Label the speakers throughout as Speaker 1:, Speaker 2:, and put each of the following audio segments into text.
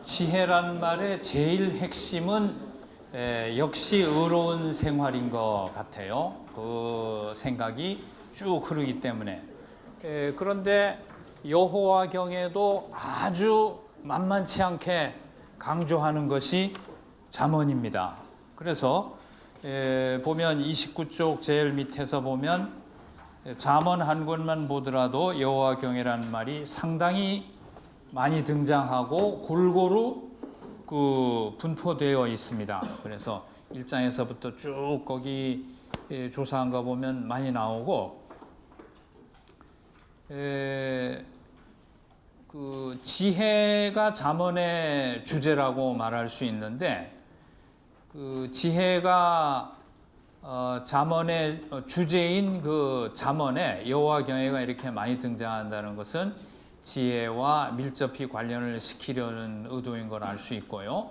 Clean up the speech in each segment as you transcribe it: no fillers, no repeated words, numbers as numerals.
Speaker 1: 지혜란 말의 제일 핵심은 역시 의로운 생활인 것 같아요. 그 생각이 쭉 흐르기 때문에. 그런데 여호와경에도 아주 만만치 않게 강조하는 것이 잠언입니다. 그래서 보면 29쪽 제일 밑에서 보면 잠언 한 권만 보더라도 여호와경이라는 말이 상당히 많이 등장하고 골고루 분포되어 있습니다. 그래서 1장에서부터 쭉 거기 조사한 거 보면 많이 나오고, 그 지혜가 잠언의 주제라고 말할 수 있는데, 그 지혜가 잠언의 주제인 그 잠언에 여호와 경외가 이렇게 많이 등장한다는 것은 지혜와 밀접히 관련을 시키려는 의도인 걸 알 수 있고요.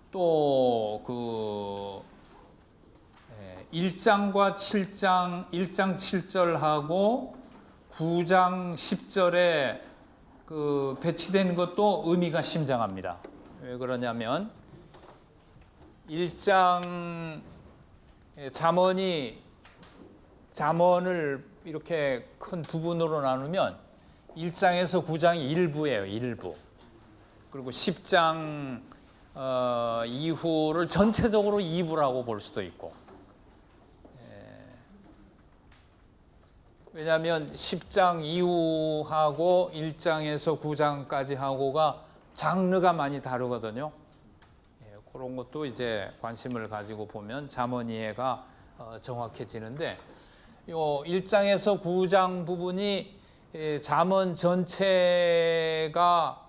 Speaker 1: 또 그 1장과 7장, 1장 7절하고 9장 10절에 그 배치된 것도 의미가 심장합니다. 왜 그러냐면 1장 잠언을 이렇게 큰 부분으로 나누면 1장에서 9장이 일부예요. 일부. 그리고 10장 이후를 전체적으로 2부라고 볼 수도 있고. 왜냐하면 10장 이후하고 1장에서 9장까지 하고가 장르가 많이 다르거든요. 그런 것도 이제 관심을 가지고 보면 잠언 이해가 정확해지는데, 요 1장에서 9장 부분이 잠언 전체가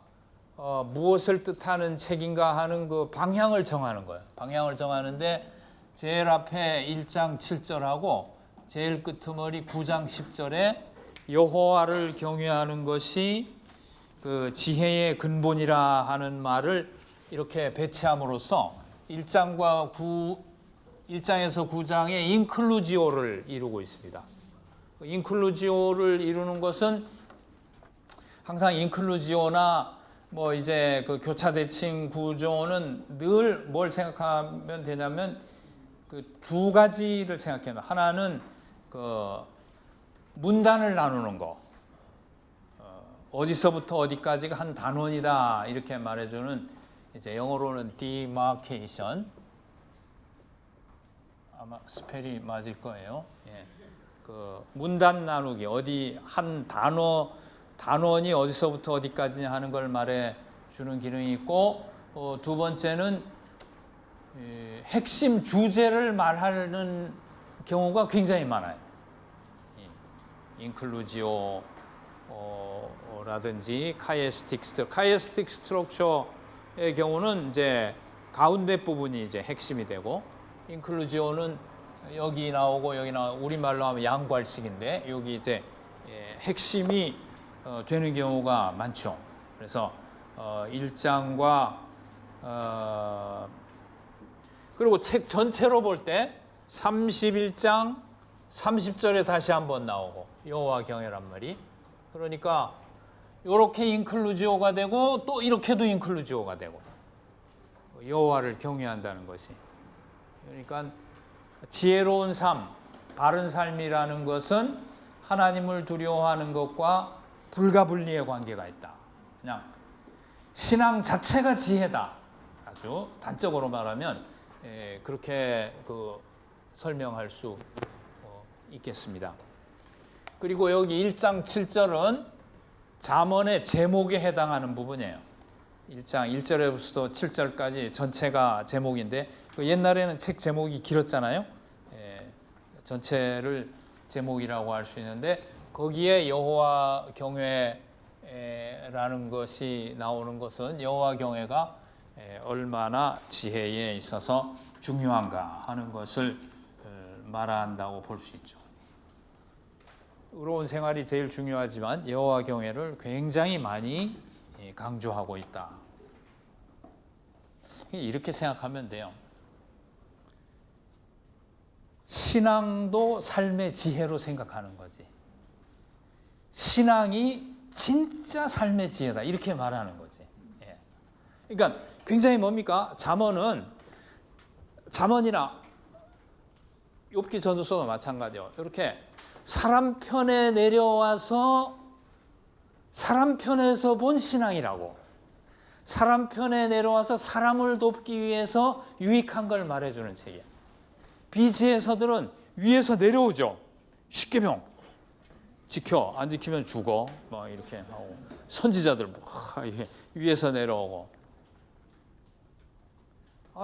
Speaker 1: 무엇을 뜻하는 책인가 하는 그 방향을 정하는 거예요. 방향을 정하는데 제일 앞에 1장 7절하고 제일 끄트머리 9장 10절에 여호와를 경외하는 것이 그 지혜의 근본이라 하는 말을 이렇게 배치함으로써 1장에서 9장의 인클루지오를 이루고 있습니다. 인클루지오를 이루는 것은 항상 인클루지오나 뭐 이제 그 교차 대칭 구조는 늘 뭘 생각하면 되냐면 그 두 가지를 생각해요. 하나는 그 문단을 나누는 거, 어디서부터 어디까지가 한 단원이다 이렇게 말해주는, 이제 영어로는 demarcation, 아마 스펠이 맞을 거예요. 그 문단 나누기, 어디 한 단원이 어디서부터 어디까지 하는 걸 말해 주는 기능이 있고, 두 번째는 핵심 주제를 말하는 경우가 굉장히 많아요. 인클루지오라든지 카이에스틱 스트럭처의 경우는 이제 가운데 부분이 이제 핵심이 되고, 인클루지오는 여기 나오고 우리말로 하면 양괄식인데 여기 이제 핵심이 되는 경우가 많죠. 그래서 1장과 그리고 책 전체로 볼 때 31장 30절에 다시 한번 나오고 여호와 경외란 말이, 그러니까 이렇게 인클루지오가 되고 또 이렇게도 인클루지오가 되고, 여호와를 경외한다는 것이, 그러니까 지혜로운 삶, 바른 삶이라는 것은 하나님을 두려워하는 것과 불가분리의 관계가 있다. 그냥 신앙 자체가 지혜다. 아주 단적으로 말하면 그렇게 설명할 수 있겠습니다. 그리고 여기 1장 7절은 잠언의 제목에 해당하는 부분이에요. 1장 1절에부터 7절까지 전체가 제목인데, 옛날에는 책 제목이 길었잖아요. 전체를 제목이라고 할 수 있는데, 거기에 여호와 경외라는 것이 나오는 것은 여호와 경외가 얼마나 지혜에 있어서 중요한가 하는 것을 말한다고 볼 수 있죠. 의로운 생활이 제일 중요하지만 여호와 경외를 굉장히 많이 강조하고 있다. 이렇게 생각하면 돼요. 신앙도 삶의 지혜로 생각하는 거지. 신앙이 진짜 삶의 지혜다 이렇게 말하는 거지. 그러니까 굉장히 뭡니까? 잠언이나 욥기 전서도 마찬가지요. 이렇게 사람 편에 내려와서 사람 편에서 본 신앙이라고. 사람 편에 내려와서 사람을 돕기 위해서 유익한 걸 말해주는 책이에요. 비지에서들은 위에서 내려오죠. 십계명 지켜, 안 지키면 죽어. 막 이렇게 하고 선지자들 위에서 내려오고.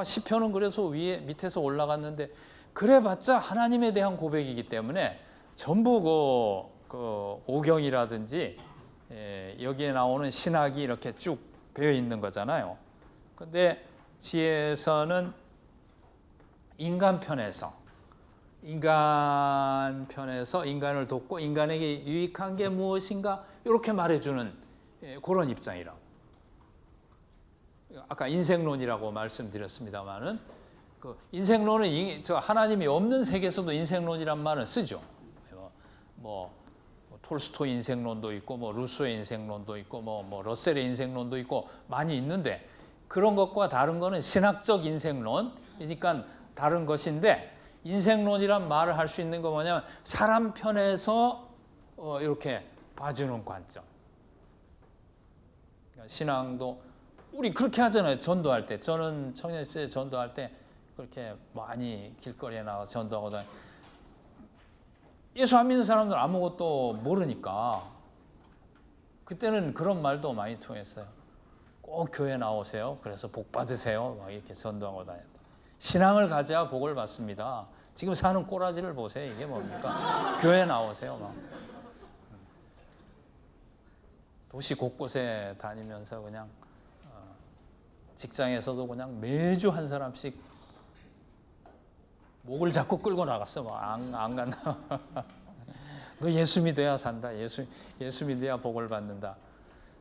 Speaker 1: 시편은 그래서 밑에서 올라갔는데 그래봤자 하나님에 대한 고백이기 때문에 전부 그 오경이라든지 여기에 나오는 신학이 이렇게 쭉 배어 있는 거잖아요. 근데 지혜에서는 인간 편에서 인간을 돕고 인간에게 유익한 게 무엇인가 이렇게 말해주는 그런 입장이라고. 아까 인생론이라고 말씀드렸습니다만은 그 인생론은 하나님이 없는 세계에서도 인생론이란 말은 쓰죠. 뭐 톨스토이 인생론도 있고 뭐 루소의 인생론도 있고 뭐 러셀의 인생론도 있고 많이 있는데 그런 것과 다른 거는 신학적 인생론이니까 다른 것인데 인생론이란 말을 할 수 있는 거 뭐냐면 사람 편에서 이렇게 봐주는 관점. 그러니까 신앙도 우리 그렇게 하잖아요. 전도할 때. 저는 청년 시절 전도할 때 그렇게 많이 길거리에 나가서 전도하고 다니. 예수 안 믿는 사람들 아무것도 모르니까 그때는 그런 말도 많이 통했어요. 꼭 교회 나오세요. 그래서 복 받으세요. 막 이렇게 전도하고 다녔다. 신앙을 가져야 복을 받습니다. 지금 사는 꼬라지를 보세요. 이게 뭡니까? 교회 나오세요. 막. 도시 곳곳에 다니면서 그냥 직장에서도 그냥 매주 한 사람씩 목을 잡고 끌고 나갔어. 안 간다. 너 예수 믿어야 산다. 예수 믿어야 복을 받는다.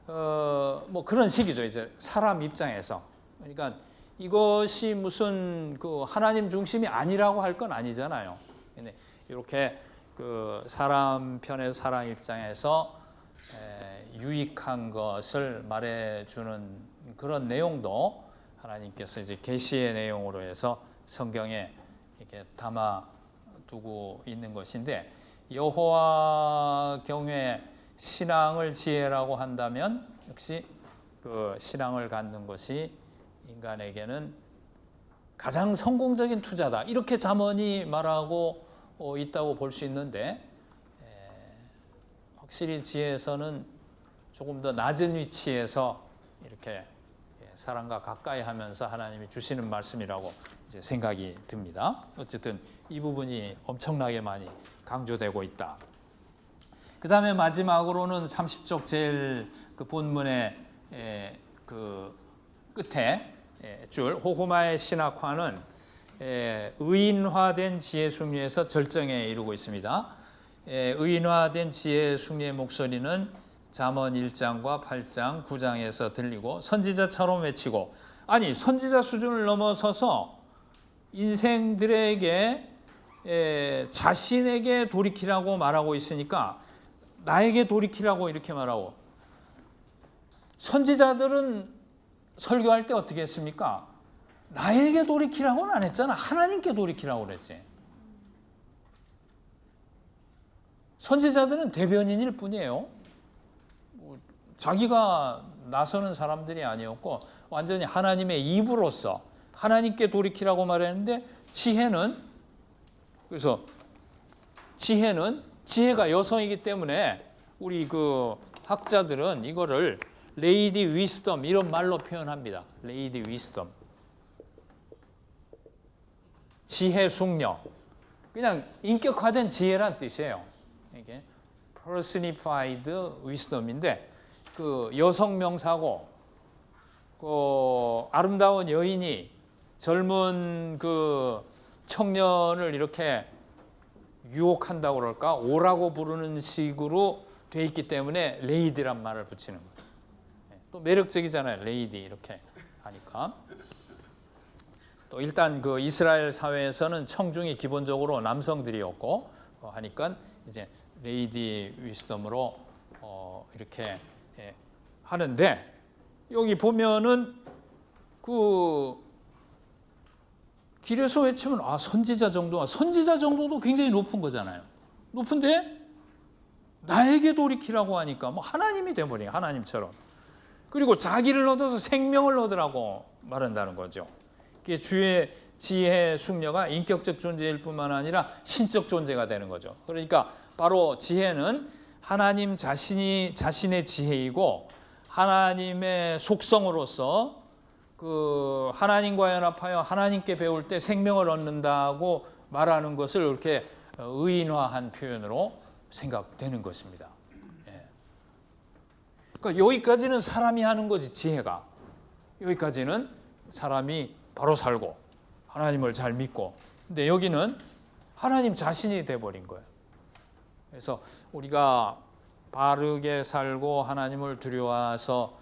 Speaker 1: 뭐 그런 식이죠. 이제 사람 입장에서. 그러니까 이것이 무슨 그 하나님 중심이 아니라고 할 건 아니잖아요. 근데 이렇게 그 사람 편에서 사람 입장에서 유익한 것을 말해주는 그런 내용도 하나님께서 이제 계시의 내용으로 해서 성경에 이렇게 담아두고 있는 것인데 여호와 경외 신앙을 지혜라고 한다면 역시 그 신앙을 갖는 것이 인간에게는 가장 성공적인 투자다. 이렇게 잠언이 말하고 있다고 볼 수 있는데 확실히 지혜에서는 조금 더 낮은 위치에서 이렇게 사람과 가까이 하면서 하나님이 주시는 말씀이라고 이제 생각이 듭니다. 어쨌든 이 부분이 엄청나게 많이 강조되고 있다. 그 다음에 마지막으로는 30쪽 제일 그 본문의 그 끝에 줄 호호마의 신학화는 의인화된 지혜 숭리에서 절정에 이르고 있습니다. 의인화된 지혜 숭리의 목소리는 잠언 1장과 8장, 9장에서 들리고 선지자처럼 외치고 아니 선지자 수준을 넘어서서 인생들에게 자신에게 돌이키라고 말하고 있으니까 나에게 돌이키라고 이렇게 말하고 선지자들은 설교할 때 어떻게 했습니까? 나에게 돌이키라고는 안 했잖아. 하나님께 돌이키라고 그랬지. 선지자들은 대변인일 뿐이에요. 자기가 나서는 사람들이 아니었고 완전히 하나님의 입으로서 하나님께 돌이키라고 말했는데 지혜는 지혜가 여성이기 때문에 우리 그 학자들은 이거를 레이디 위스덤 이런 말로 표현합니다. 레이디 위스덤. 지혜 숙녀. 그냥 인격화된 지혜란 뜻이에요. 이게 personified wisdom인데 그 여성 명사고 그 아름다운 여인이 젊은 그 청년을 이렇게 유혹한다고 그럴까? 오라고 부르는 식으로 돼 있기 때문에 레이디란 말을 붙이는 거예요. 또 매력적이잖아요. 레이디 이렇게 하니까. 또 일단 그 이스라엘 사회에서는 청중이 기본적으로 남성들이었고 하니까 이제 레이디 위스덤으로 이렇게 하는데 여기 보면은 그 길에서 외치면 선지자 정도도 굉장히 높은 거잖아요. 높은데 나에게 돌이키라고 하니까 뭐 하나님이 돼버려요. 하나님처럼. 그리고 자기를 얻어서 생명을 얻으라고 말한다는 거죠. 주의 지혜 숙녀가 인격적 존재일 뿐만 아니라 신적 존재가 되는 거죠. 그러니까 바로 지혜는 하나님 자신의 지혜이고 하나님의 속성으로서 그 하나님과 연합하여 하나님께 배울 때 생명을 얻는다고 말하는 것을 이렇게 의인화한 표현으로 생각되는 것입니다. 예. 그러니까 여기까지는 사람이 하는 거지, 지혜가. 여기까지는 사람이 바로 살고 하나님을 잘 믿고. 근데 여기는 하나님 자신이 돼버린 거예요. 그래서 우리가 바르게 살고 하나님을 두려워해서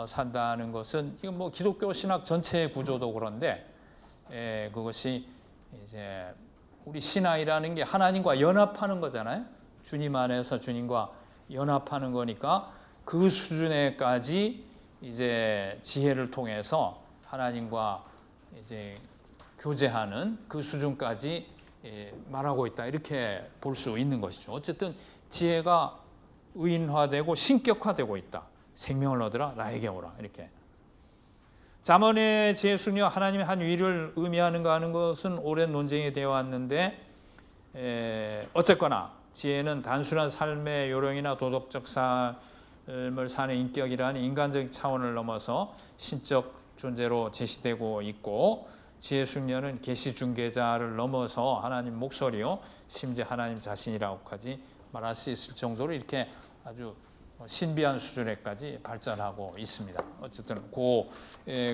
Speaker 1: 산다는 것은 이건 뭐 기독교 신학 전체의 구조도 그런데 그것이 이제 우리 신앙이라는 게 하나님과 연합하는 거잖아요. 주님 안에서 주님과 연합하는 거니까 그 수준에까지 이제 지혜를 통해서 하나님과 이제 교제하는 그 수준까지 말하고 있다, 이렇게 볼 수 있는 것이죠. 어쨌든 지혜가 의인화되고 신격화되고 있다. 생명을 얻으라, 나에게 오라, 이렇게. 잠언의 지혜 숙녀, 하나님의 한 위를 의미하는가 하는 것은 오랜 논쟁이 되어 왔는데 어쨌거나 지혜는 단순한 삶의 요령이나 도덕적 삶을 사는 인격이라는 인간적 차원을 넘어서 신적 존재로 제시되고 있고, 지혜 숙녀는 계시 중개자를 넘어서 하나님 목소리요, 심지어 하나님 자신이라고까지 말할 수 있을 정도로 이렇게 아주 신비한 수준에까지 발전하고 있습니다. 어쨌든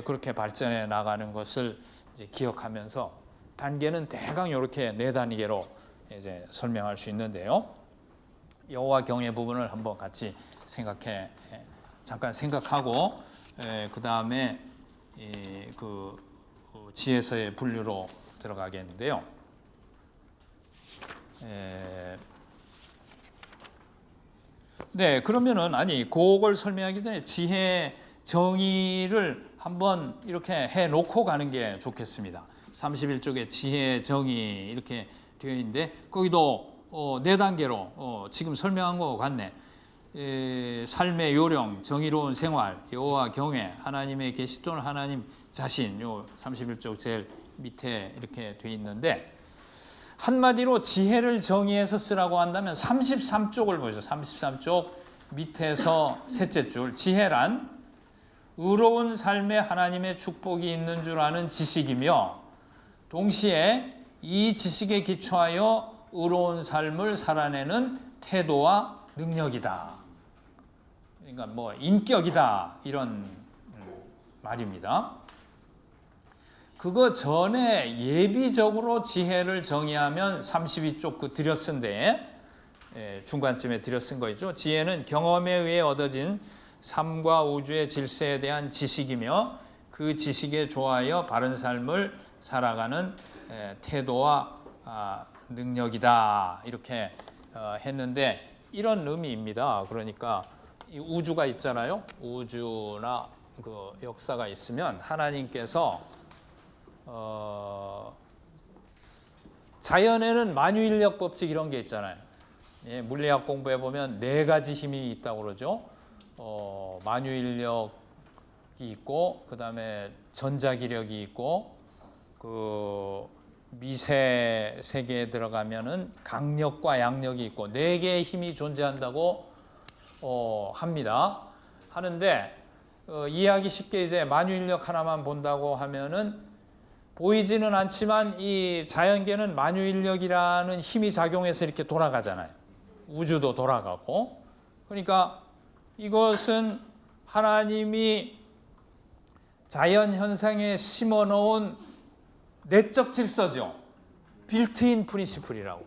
Speaker 1: 그렇게 발전해 나가는 것을 이제 기억하면서 단계는 대강 이렇게 네 단계로 이제 설명할 수 있는데요. 여호와 경외 부분을 한번 같이 잠깐 생각하고 그 다음에 그 지혜서의 분류로 들어가겠는데요. 네, 그러면은 그걸 설명하기 전에 지혜 정의를 한번 이렇게 해 놓고 가는 게 좋겠습니다. 31쪽에 지혜 정의 이렇게 되어 있는데 거기도 네 단계로 지금 설명한 것 같네. 삶의 요령, 정의로운 생활, 여호와 경외, 하나님의 계시 또는 하나님 자신, 요 31쪽 제일 밑에 이렇게 되어 있는데, 한마디로 지혜를 정의해서 쓰라고 한다면 33쪽을 보죠. 33쪽 밑에서 셋째 줄, 지혜란 의로운 삶에 하나님의 축복이 있는 줄 아는 지식이며 동시에 이 지식에 기초하여 의로운 삶을 살아내는 태도와 능력이다. 그러니까 뭐 인격이다, 이런 말입니다. 그거 전에 예비적으로 지혜를 정의하면 32쪽 그 들여쓴데 중간쯤에 들여쓴 거 있죠. 지혜는 경험에 의해 얻어진 삶과 우주의 질서에 대한 지식이며 그 지식에 조하여 바른 삶을 살아가는 태도와 능력이다, 이렇게 했는데 이런 의미입니다. 그러니까 이 우주가 있잖아요. 우주나 그 역사가 있으면 하나님께서 자연에는 만유인력 법칙 이런 게 있잖아요. 물리학 공부해 보면 네 가지 힘이 있다고 그러죠. 만유인력이 있고, 그 다음에 전자기력이 있고, 그 미세 세계에 들어가면은 강력과 양력이 있고 네 개의 힘이 존재한다고 합니다. 하는데 이해하기 쉽게 이제 만유인력 하나만 본다고 하면은 보이지는 않지만 이 자연계는 만유인력이라는 힘이 작용해서 이렇게 돌아가잖아요. 우주도 돌아가고. 그러니까 이것은 하나님이 자연 현상에 심어 놓은 내적 질서죠. 빌트인 프린시플이라고.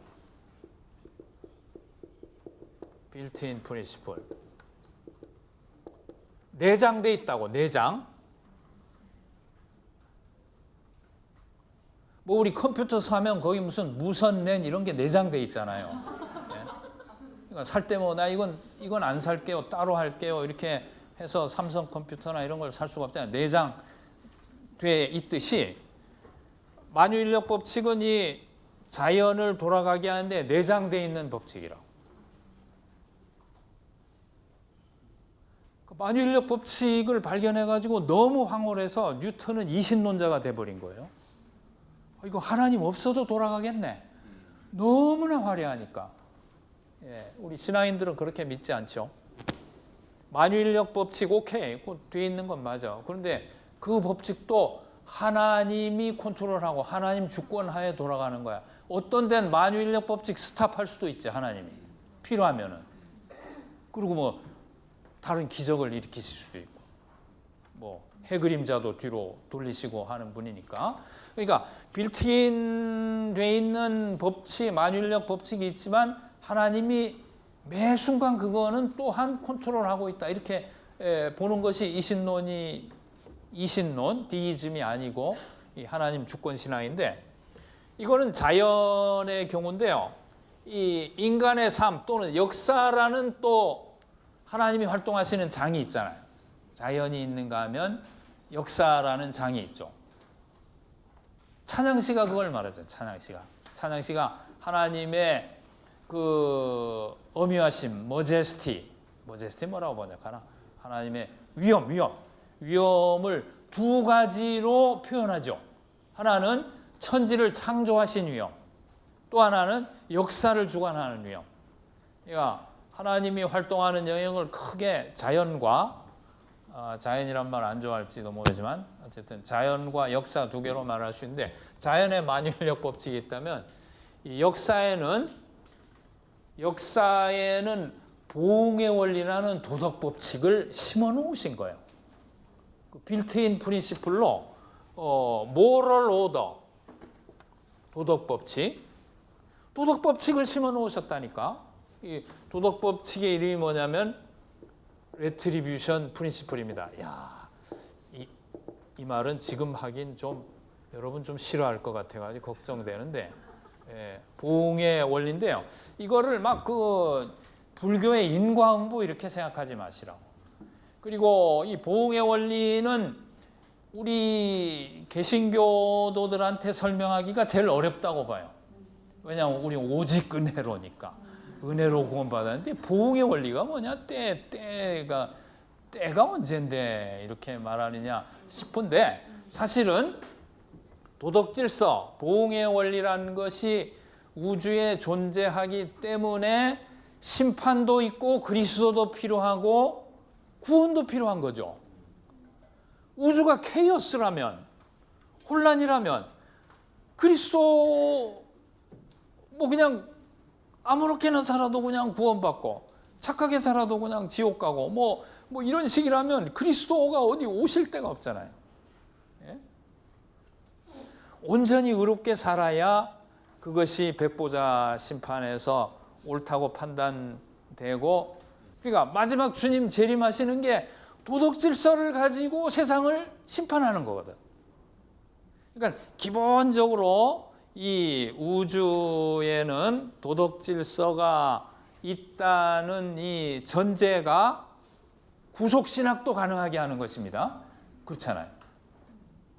Speaker 1: 빌트인 프린시플. 내장돼 있다고, 내장. 뭐 우리 컴퓨터 사면 거기 무슨 무선랜 이런 게 내장돼 있잖아요. 그러니까 살 때 뭐 나 이건 안 살게요, 따로 할게요, 이렇게 해서 삼성 컴퓨터나 이런 걸 살 수가 없잖아요. 내장 돼 있듯이 만유인력 법칙은 이 자연을 돌아가게 하는데 내장되어 있는 법칙이라고. 만유인력 법칙을 발견해가지고 너무 황홀해서 뉴턴은 이신론자가 돼버린 거예요. 이거 하나님 없어도 돌아가겠네. 너무나 화려하니까. 예, 우리 신앙인들은 그렇게 믿지 않죠. 만유인력 법칙 오케이, 그 뒤에 있는 건 맞아. 그런데 그 법칙도 하나님이 컨트롤하고 하나님 주권하에 돌아가는 거야. 어떤 데는 만유인력 법칙 스탑할 수도 있지, 하나님이 필요하면은. 그리고 뭐 다른 기적을 일으키실 수도 있고, 뭐 해그림자도 뒤로 돌리시고 하는 분이니까. 그러니까 빌트인 돼 있는 법칙, 만유인력 법칙이 있지만 하나님이 매 순간 그거는 또한 컨트롤하고 있다, 이렇게 보는 것이 이신론, 디이즘이 아니고 이 하나님 주권 신앙인데, 이거는 자연의 경우인데요. 이 인간의 삶 또는 역사라는 또 하나님이 활동하시는 장이 있잖아요. 자연이 있는가 하면 역사라는 장이 있죠. 찬양시가 그걸 말하죠. 찬양시가 하나님의 그 어미하심, 머제스티 뭐라고 번역하나? 하나님의 위엄을 두 가지로 표현하죠. 하나는 천지를 창조하신 위엄, 또 하나는 역사를 주관하는 위엄. 그러니까 하나님이 활동하는 영역을 크게 자연과, 자연이란 말 안 좋아할지도 모르지만 어쨌든 자연과 역사 두 개로 말할 수 있는데, 자연의 만유인력 법칙이 있다면 이 역사에는 보응의 원리라는 도덕 법칙을 심어 놓으신 거예요. 빌트인 프린시플로 모럴 오더, 도덕 법칙을 심어 놓으셨다니까. 이 도덕 법칙의 이름이 뭐냐면 레트리뷰션 프린시플입니다. 야, 이 말은 지금 하긴 좀 여러분 좀 싫어할 것 같아가지고 걱정되는데, 보응의 원리인데요. 이거를 막 그 불교의 인과응보 이렇게 생각하지 마시라고. 그리고 이 보응의 원리는 우리 개신교도들한테 설명하기가 제일 어렵다고 봐요. 왜냐하면 우리 오직 은혜로니까. 은혜로 구원받았는데 보응의 원리가 뭐냐? 때가 언젠데 이렇게 말하느냐 싶은데, 사실은 도덕 질서, 보응의 원리라는 것이 우주에 존재하기 때문에 심판도 있고 그리스도도 필요하고 구원도 필요한 거죠. 우주가 케이오스라면, 혼란이라면 그리스도 뭐 그냥 아무렇게나 살아도 그냥 구원받고 착하게 살아도 그냥 지옥 가고 뭐 이런 식이라면 그리스도가 어디 오실 데가 없잖아요. 예? 온전히 의롭게 살아야 그것이 백보자 심판에서 옳다고 판단되고, 그러니까 마지막 주님 재림하시는 게 도덕 질서를 가지고 세상을 심판하는 거거든. 그러니까 기본적으로 이 우주에는 도덕 질서가 있다는 이 전제가 구속 신학도 가능하게 하는 것입니다. 그렇잖아요.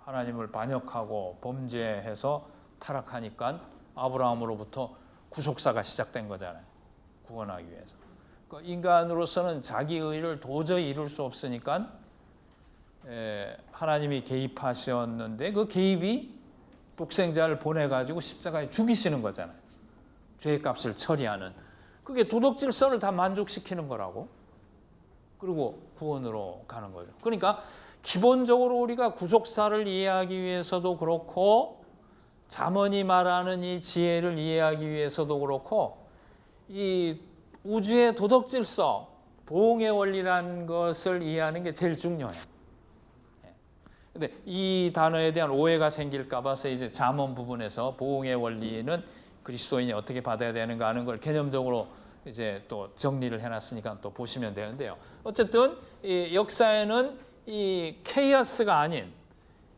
Speaker 1: 하나님을 반역하고 범죄해서 타락하니까 아브라함으로부터 구속사가 시작된 거잖아요. 구원하기 위해서. 그러니까 인간으로서는 자기 의를 도저히 이룰 수 없으니까 하나님이 개입하셨는데, 그 개입이 독생자를 보내가지고 십자가에 죽이시는 거잖아요. 죄의 값을 처리하는. 그게 도덕 질서를 다 만족시키는 거라고. 그리고 구원으로 가는 거죠. 그러니까 기본적으로 우리가 구속사를 이해하기 위해서도 그렇고, 잠언이 말하는 이 지혜를 이해하기 위해서도 그렇고, 이 우주의 도덕 질서, 보응의 원리라는 것을 이해하는 게 제일 중요해요. 근데 이 단어에 대한 오해가 생길까 봐서 이제 잠언 부분에서 보응의 원리는 그리스도인이 어떻게 받아야 되는가 하는 걸 개념적으로 이제 또 정리를 해놨으니까 또 보시면 되는데요. 어쨌든 이 역사에는 이 케이오스가 아닌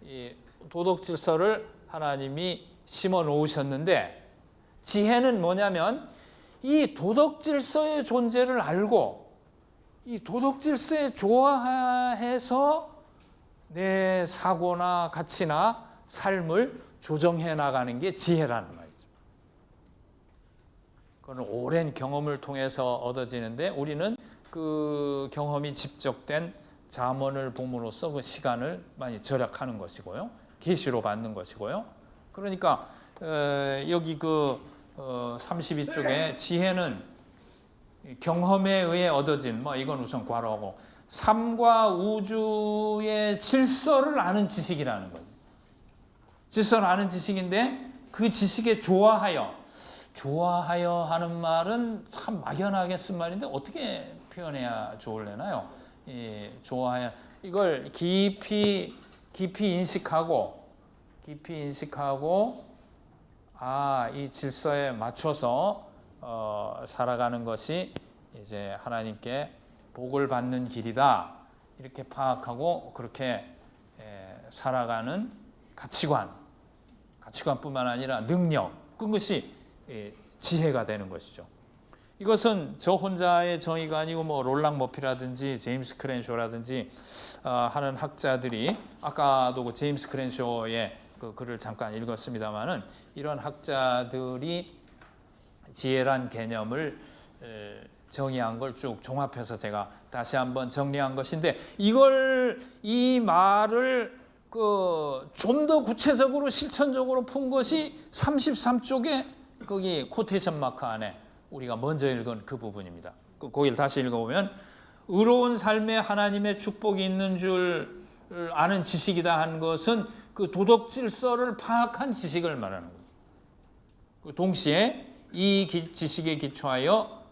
Speaker 1: 이 도덕 질서를 하나님이 심어 놓으셨는데, 지혜는 뭐냐면 이 도덕 질서의 존재를 알고 이 도덕 질서에 좋아해서 내 사고나 가치나 삶을 조정해 나가는 게 지혜라는 말이죠. 그건 오랜 경험을 통해서 얻어지는데 우리는 그 경험이 집적된 잠언을 봄으로써 그 시간을 많이 절약하는 것이고요. 계시로 받는 것이고요. 그러니까 여기 그 32쪽에 지혜는 경험에 의해 얻어진 이건 우선 괄호하고 삶과 우주의 질서를 아는 지식이라는 거죠. 질서를 아는 지식인데 그 지식에 좋아하여 하는 말은 참 막연하게 쓴 말인데 어떻게 표현해야 좋을래나요? 좋아하여 이걸 깊이 인식하고 이 질서에 맞춰서 살아가는 것이 이제 하나님께 복을 받는 길이다. 이렇게 파악하고 그렇게 살아가는 가치관뿐만 아니라 능력, 그것이 지혜가 되는 것이죠. 이것은 저 혼자의 정의가 아니고 롤랑 머피라든지 제임스 크랜쇼라든지 하는 학자들이 아까도 그 제임스 크랜쇼의 그 글을 잠깐 읽었습니다만은 이런 학자들이 지혜란 개념을 정의한 걸 쭉 종합해서 제가 다시 한번 정리한 것인데 이 말을 좀 더 구체적으로 실천적으로 푼 것이 33쪽에 거기 코테이션 마크 안에 우리가 먼저 읽은 그 부분입니다. 거기를 다시 읽어보면 의로운 삶에 하나님의 축복이 있는 줄 아는 지식이다 한 것은 그 도덕 질서를 파악한 지식을 말하는 거예요. 동시에 이 지식에 기초하여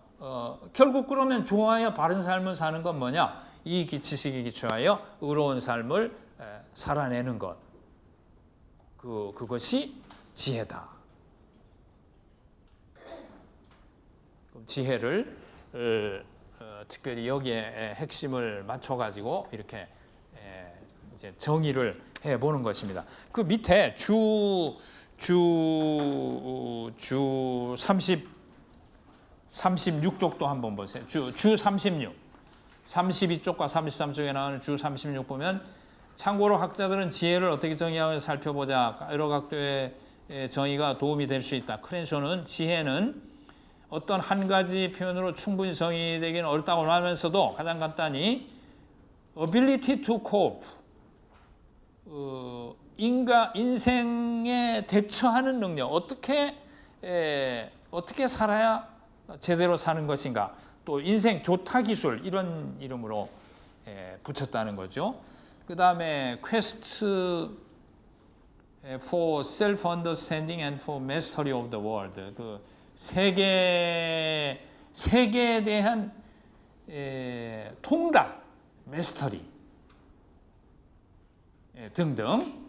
Speaker 1: 결국 그러면 좋아야 바른 삶을 사는 건 뭐냐? 이 지식에 기초하여 의로운 삶을 살아내는 것. 그것이 지혜다. 지혜를 특별히 여기에 핵심을 맞춰가지고 이렇게 이제 정의를 해보는 것입니다. 그 밑에 주 36쪽도 한번 보세요. 주 36, 32쪽과 33쪽에 나오는 주 36 보면 참고로 학자들은 지혜를 어떻게 정의하며 살펴보자. 여러 각도의 정의가 도움이 될 수 있다. 크랜쇼는 지혜는 어떤 한 가지 표현으로 충분히 정의되기는 어렵다고 하면서도 가장 간단히 ability to cope, 인생에 대처하는 능력, 어떻게 살아야 제대로 사는 것인가, 또 인생 조타 기술 이런 이름으로 붙였다는 거죠. 그 다음에 quest for self-understanding and for mastery of the world, 그 세계에 대한 통달, 메스터리 등등.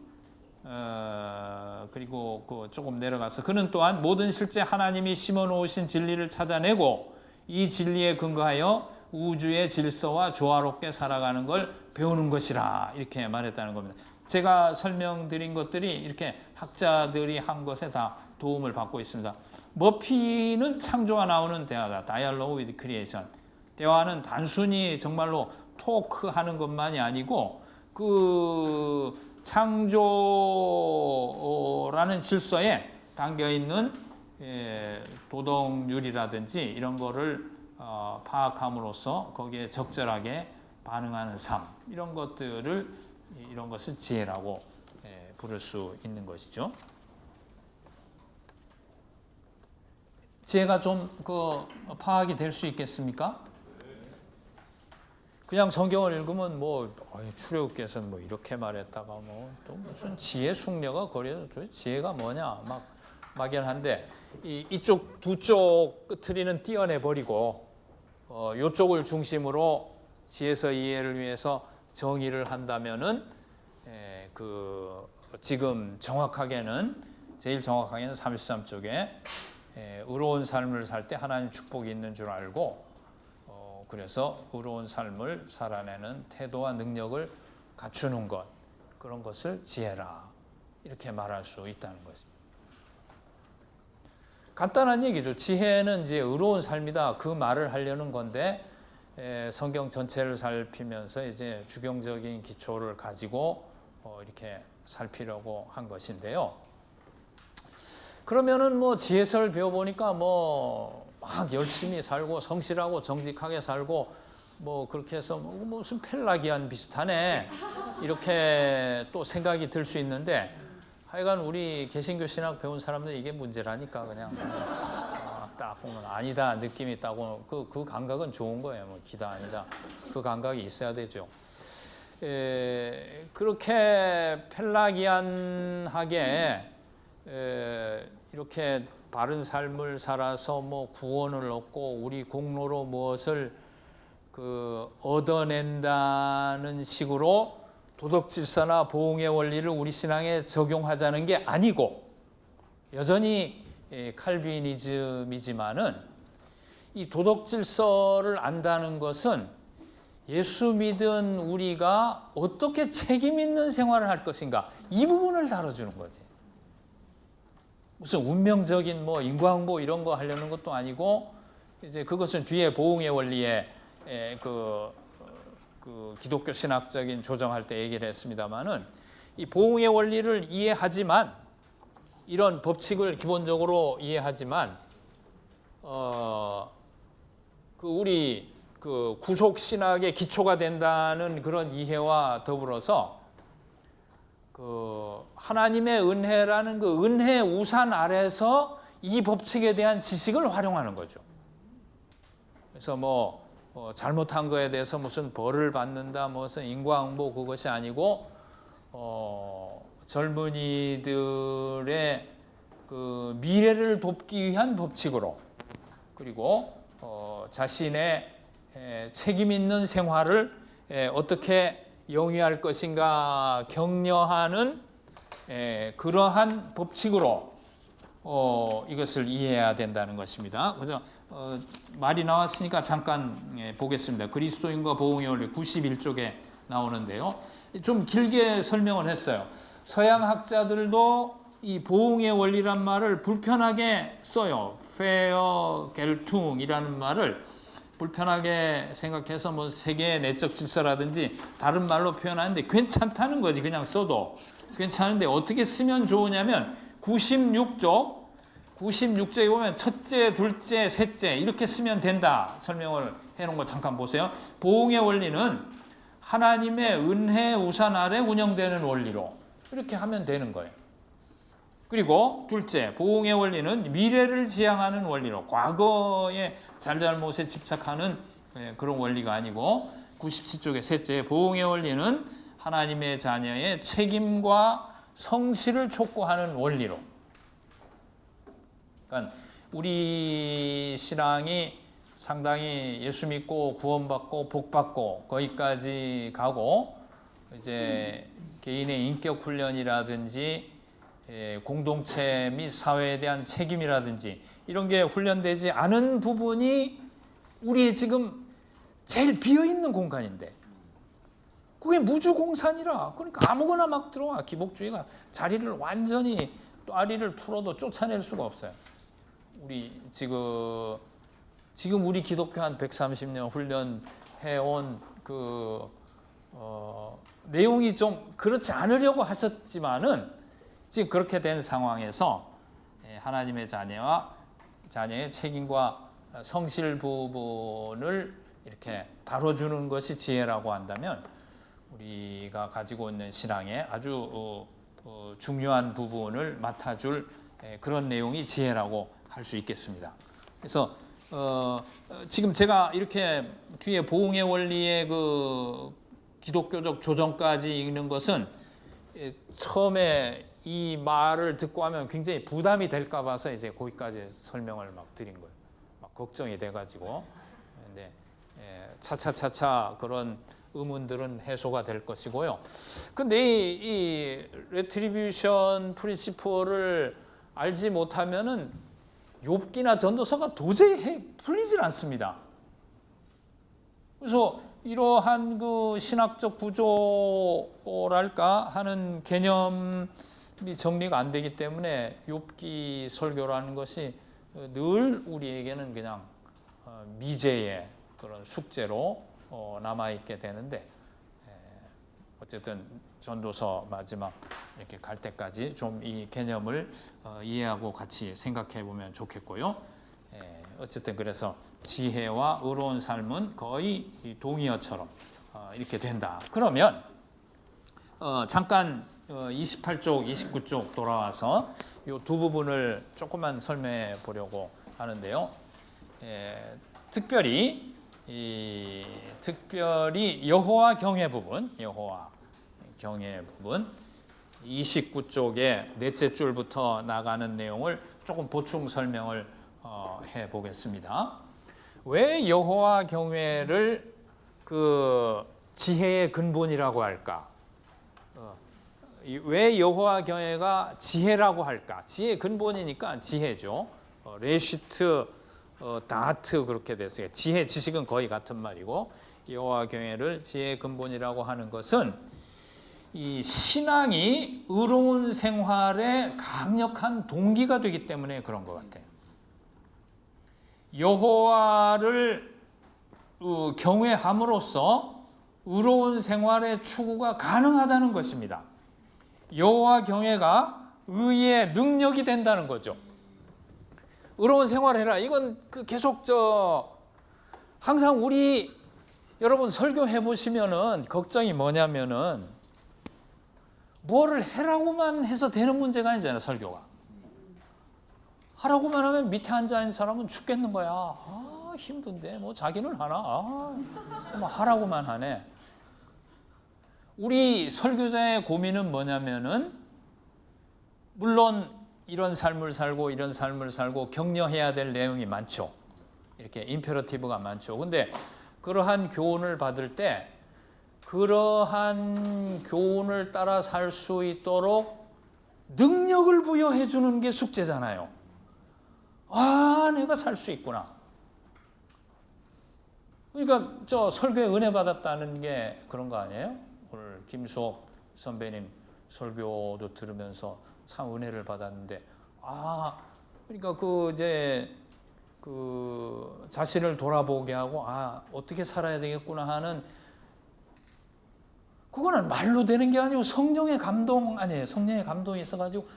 Speaker 1: 그리고 조금 내려가서 그는 또한 모든 실제 하나님이 심어놓으신 진리를 찾아내고 이 진리에 근거하여 우주의 질서와 조화롭게 살아가는 걸 배우는 것이라 이렇게 말했다는 겁니다. 제가 설명드린 것들이 이렇게 학자들이 한 것에 다 도움을 받고 있습니다. 머피는 창조가 나오는 대화다. Dialogue with Creation. 대화는 단순히 정말로 토크하는 것만이 아니고 그 창조라는 질서에 담겨있는 도덕률이라든지 이런 거를 파악함으로써 거기에 적절하게 반응하는 삶, 이런 것을 지혜라고 부를 수 있는 것이죠. 지혜가 좀 파악이 될 수 있겠습니까? 그냥 성경을 읽으면 출애굽께서는 이렇게 말했다가 또 무슨 지혜 숙녀가 거리에서 지혜가 뭐냐 막 막연한데 이쪽 두 쪽 끝트리는 띄어내 버리고 이쪽을 중심으로 지혜서 이해를 위해서 정의를 한다면은 지금 제일 정확하게는 33쪽에 의로운 삶을 살 때 하나님 축복이 있는 줄 알고 그래서 의로운 삶을 살아내는 태도와 능력을 갖추는 것, 그런 것을 지혜라 이렇게 말할 수 있다는 것입니다. 간단한 얘기죠. 지혜는 이제 의로운 삶이다 그 말을 하려는 건데 성경 전체를 살피면서 이제 주경적인 기초를 가지고 이렇게 살피려고 한 것인데요. 그러면은 뭐 지혜서를 배워보니까 뭐 막 열심히 살고 성실하고 정직하게 살고 뭐 그렇게 해서 무슨 펠라기안 비슷하네 이렇게 또 생각이 들 수 있는데, 하여간 우리 개신교 신학 배운 사람들 이게 문제라니까. 그냥 딱 보면 아니다 느낌이 있다고 그 감각은 좋은 거예요. 뭐 기다 아니다 그 감각이 있어야 되죠. 그렇게 펠라기안하게 이렇게 바른 삶을 살아서 뭐 구원을 얻고 우리 공로로 무엇을 얻어낸다는 식으로 도덕 질서나 보응의 원리를 우리 신앙에 적용하자는 게 아니고, 여전히 칼빈이즘이지만은 이 도덕 질서를 안다는 것은 예수 믿은 우리가 어떻게 책임 있는 생활을 할 것인가, 이 부분을 다뤄주는 거지. 무슨 운명적인 뭐 인과응보 이런 거 하려는 것도 아니고, 이제 그것은 뒤에 보응의 원리에 그 기독교 신학적인 조정할 때 얘기를 했습니다만은, 이 보응의 원리를 이해하지만, 이런 법칙을 기본적으로 이해하지만, 우리 구속 신학의 기초가 된다는 그런 이해와 더불어서 하나님의 은혜라는 그 은혜 우산 아래서 이 법칙에 대한 지식을 활용하는 거죠. 그래서 뭐 잘못한 거에 대해서 무슨 벌을 받는다, 무슨 인과응보, 그것이 아니고 젊은이들의 그 미래를 돕기 위한 법칙으로, 그리고 자신의 책임 있는 생활을 어떻게 영위할 것인가 격려하는 그러한 법칙으로 이것을 이해해야 된다는 것입니다. 그래서 말이 나왔으니까 잠깐 보겠습니다. 그리스도인과 보응의 원리 91쪽에 나오는데요. 좀 길게 설명을 했어요. 서양 학자들도 이 보응의 원리란 말을 불편하게 써요. 페어겔퉁이라는 말을 불편하게 생각해서 뭐 세계의 내적 질서라든지 다른 말로 표현하는데 괜찮다는 거지. 그냥 써도 괜찮은데 어떻게 쓰면 좋으냐면 96쪽에 보면 첫째, 둘째, 셋째 이렇게 쓰면 된다 설명을 해놓은 거 잠깐 보세요. 보응의 원리는 하나님의 은혜 우산 아래 운영되는 원리로 이렇게 하면 되는 거예요. 그리고 둘째, 보응의 원리는 미래를 지향하는 원리로, 과거의 잘잘못에 집착하는 그런 원리가 아니고, 97쪽의 셋째, 보응의 원리는 하나님의 자녀의 책임과 성실을 촉구하는 원리로. 그러니까 우리 신앙이 상당히 예수 믿고 구원받고 복받고 거기까지 가고, 이제 개인의 인격 훈련이라든지 공동체 및 사회에 대한 책임이라든지 이런 게 훈련되지 않은 부분이 우리 지금 제일 비어있는 공간인데, 그게 무주공산이라. 그러니까 아무거나 막 들어와. 기복주의가 자리를 완전히 아리를 틀어도 쫓아낼 수가 없어요. 우리 지금 우리 기독교 한 130년 훈련해온 내용이 좀 그렇지 않으려고 하셨지만은, 지금 그렇게 된 상황에서 하나님의 자녀의 책임과 성실 부분을 이렇게 다뤄주는 것이 지혜라고 한다면, 우리가 가지고 있는 신앙의 아주 중요한 부분을 맡아줄 그런 내용이 지혜라고 할 수 있겠습니다. 그래서 지금 제가 이렇게 뒤에 보응의 원리의 그 기독교적 조정까지 읽는 것은 처음에 이 말을 듣고 하면 굉장히 부담이 될까 봐서 이제 거기까지 설명을 막 드린 거예요. 막 걱정이 돼가지고. 근데 차차차차 그런 의문들은 해소가 될 것이고요. 근데 이 레트리뷰션 프린시플을 알지 못하면은 욥기나 전도서가 도저히 풀리질 않습니다. 그래서 이러한 그 신학적 구조랄까 하는 개념이 정리가 안 되기 때문에 욥기 설교라는 것이 늘 우리에게는 그냥 미제의 그런 숙제로 남아 있게 되는데, 어쨌든 전도서 마지막 이렇게 갈 때까지 좀 이 개념을 이해하고 같이 생각해 보면 좋겠고요. 어쨌든 그래서 지혜와 의로운 삶은 거의 동의어처럼 이렇게 된다. 그러면 잠깐 28쪽, 29쪽 돌아와서 이 두 부분을 조금만 설명해 보려고 하는데요. 특별히 여호와 경외 부분, 29쪽의 넷째 줄부터 나가는 내용을 조금 보충 설명을 해 보겠습니다. 왜 여호와 경외를 그 지혜의 근본이라고 할까? 왜 여호와 경외가 지혜라고 할까? 지혜의 근본이니까 지혜죠. 레시트 다트 그렇게 됐어요. 지혜, 지식은 거의 같은 말이고, 여호와 경외를 지혜의 근본이라고 하는 것은 이 신앙이 의로운 생활에 강력한 동기가 되기 때문에 그런 것 같아요. 여호와를 경외함으로써 의로운 생활의 추구가 가능하다는 것입니다. 여호와 경외가 의의 능력이 된다는 거죠. 의로운 생활해라. 이건 계속 항상 여러분 설교해 보시면은 걱정이 뭐냐면은 뭐를 해라고만 해서 되는 문제가 아니잖아요. 설교가 하라고만 하면 밑에 앉아 있는 사람은 죽겠는 거야. 힘든데 뭐 자기는 하나. 뭐 하라고만 하네. 우리 설교자의 고민은 뭐냐면은 물론 이런 삶을 살고 격려해야 될 내용이 많죠. 이렇게 임페러티브가 많죠. 근데 그러한 교훈을 받을 때 그러한 교훈을 따라 살 수 있도록 능력을 부여해 주는 게 숙제잖아요. 내가 살 수 있구나. 그러니까 설교에 은혜 받았다는 게 그런 거 아니에요? 오늘 김수옥 선배님 설교도 들으면서 참 은혜를 받았는데, 그러니까 자신을 돌아보게 하고 어떻게 살아야 되겠구나 하는, 그거는 말로 되는 게 아니고 성령의 감동 아니에요. 성령의 감동이 있어가지고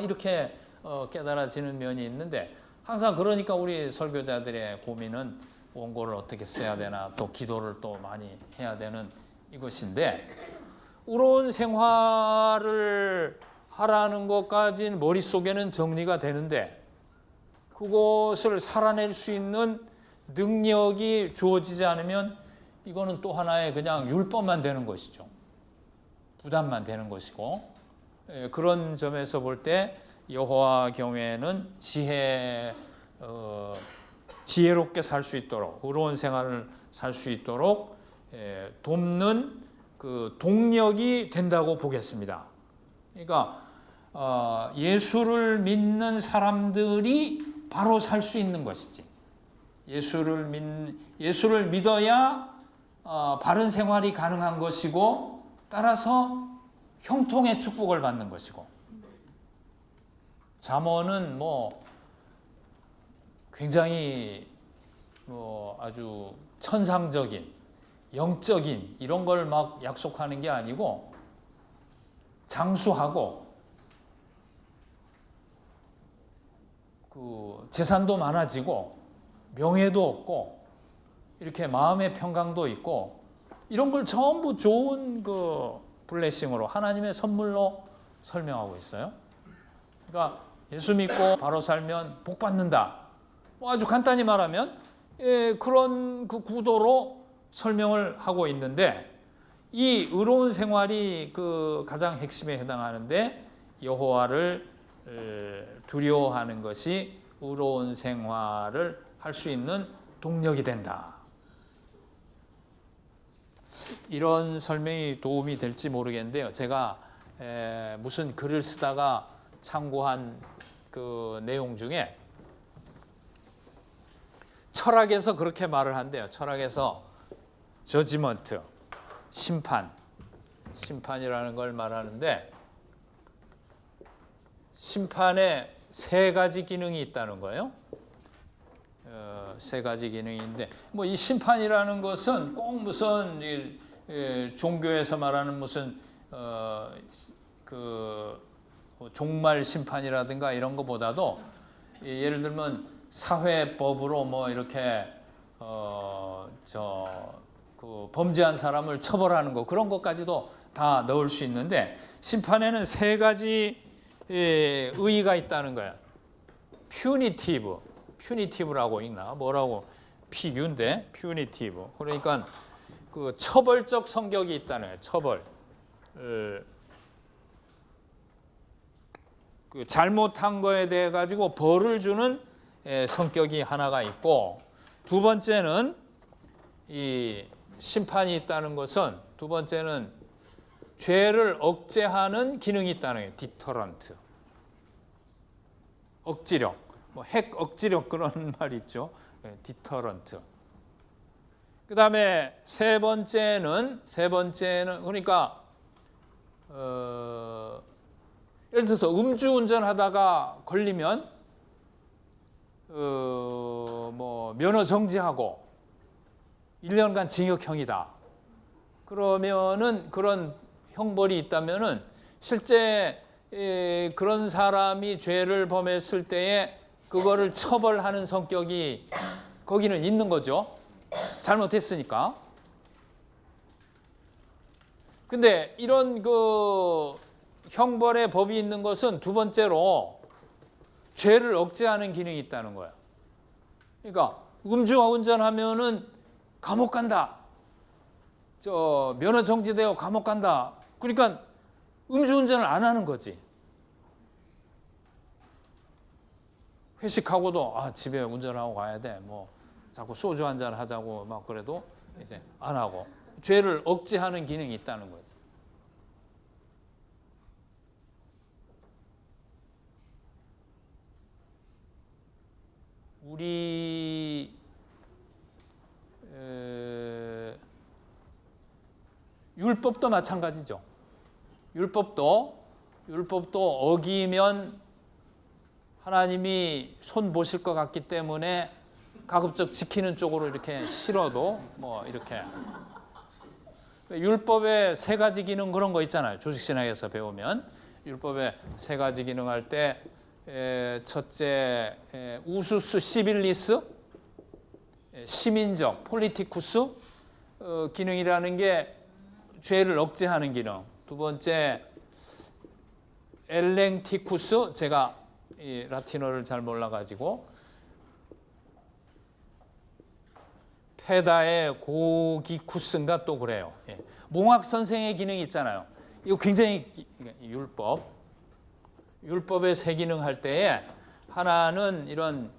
Speaker 1: 이렇게 깨달아지는 면이 있는데, 항상 그러니까 우리 설교자들의 고민은 원고를 어떻게 써야 되나, 또 기도를 또 많이 해야 되는 이것인데, 의로운 생활을 하라는 것까지는 머릿속에는 정리가 되는데 그것을 살아낼 수 있는 능력이 주어지지 않으면 이거는 또 하나의 그냥 율법만 되는 것이죠. 부담만 되는 것이고, 그런 점에서 볼 때 여호와 경외는 지혜롭게 살 수 있도록, 의로운 생활을 살 수 있도록 돕는 그 동력이 된다고 보겠습니다. 그러니까 예수를 믿는 사람들이 바로 살 수 있는 것이지. 예수를 믿어야 바른 생활이 가능한 것이고, 따라서 형통의 축복을 받는 것이고, 잠언은 굉장히 아주 천상적인, 영적인 이런 걸 막 약속하는 게 아니고, 장수하고 재산도 많아지고 명예도 얻고 이렇게 마음의 평강도 있고, 이런 걸 전부 좋은 블레싱으로, 하나님의 선물로 설명하고 있어요. 그러니까 예수 믿고 바로 살면 복 받는다. 아주 간단히 말하면 그런 구도로 설명을 하고 있는데, 이 의로운 생활이 가장 핵심에 해당하는데, 여호와를 두려워하는 것이 의로운 생활을 할 수 있는 동력이 된다. 이런 설명이 도움이 될지 모르겠는데요. 제가 무슨 글을 쓰다가 참고한 그 내용 중에 철학에서 그렇게 말을 한대요. 철학에서 저지먼트, 심판이라는 걸 말하는데, 심판에 세 가지 기능이 있다는 거예요. 세 가지 기능인데 뭐 이 심판이라는 것은 꼭 무슨 종교에서 말하는 무슨 그 종말 심판이라든가 이런 것보다도 예를 들면 사회법으로 뭐 이렇게 그 범죄한 사람을 처벌하는 거 그런 것까지도 다 넣을 수 있는데 심판에는 세 가지 의의가 있다는 거야. 퓨니티브라고 있나? 뭐라고? 피규인데 퓨니티브. 그러니까 그 처벌적 성격이 있다는 거예요. 처벌. 그 잘못한 거에 대해 가지고 벌을 주는 성격이 하나가 있고 두 번째는 이 심판이 있다는 것은 두 번째는 죄를 억제하는 기능이 있다는 거예요. 디터런트. 억지력. 뭐 핵 억지력 그런 말 있죠. 디터런트. 그다음에 세 번째는 그러니까 예를 들어서 음주운전하다가 걸리면 뭐 면허 정지하고 1년간 징역형이다. 그러면은 그런 형벌이 있다면은 실제 그런 사람이 죄를 범했을 때에 그거를 처벌하는 성격이 거기는 있는 거죠. 잘못했으니까. 근데 이런 그 형벌의 법이 있는 것은 두 번째로 죄를 억제하는 기능이 있다는 거야. 그러니까 음주운전하면은 감옥 간다. 면허 정지되어 감옥 간다. 그러니까 음주운전을 안 하는 거지. 회식하고도 집에 운전하고 가야 돼. 뭐 자꾸 소주 한잔 하자고 막 그래도 이제 안 하고 죄를 억제하는 기능이 있다는 거지. 우리 율법도 마찬가지죠. 율법도 어기면 하나님이 손 보실 것 같기 때문에 가급적 지키는 쪽으로 이렇게 실어도 뭐 이렇게 율법의 세 가지 기능 그런 거 있잖아요. 조직신학에서 배우면 율법의 세 가지 기능 할 때 첫째 우수스 시빌리스 시민적 폴리티쿠스 기능이라는 게 죄를 억제하는 기능. 두 번째 엘랭티쿠스 제가 이 라틴어를 잘 몰라가지고 페다의 고기쿠스인가 또 그래요. 몽학 선생의 기능이 있잖아요. 이거 굉장히 율법의 세 기능 할 때에 하나는 이런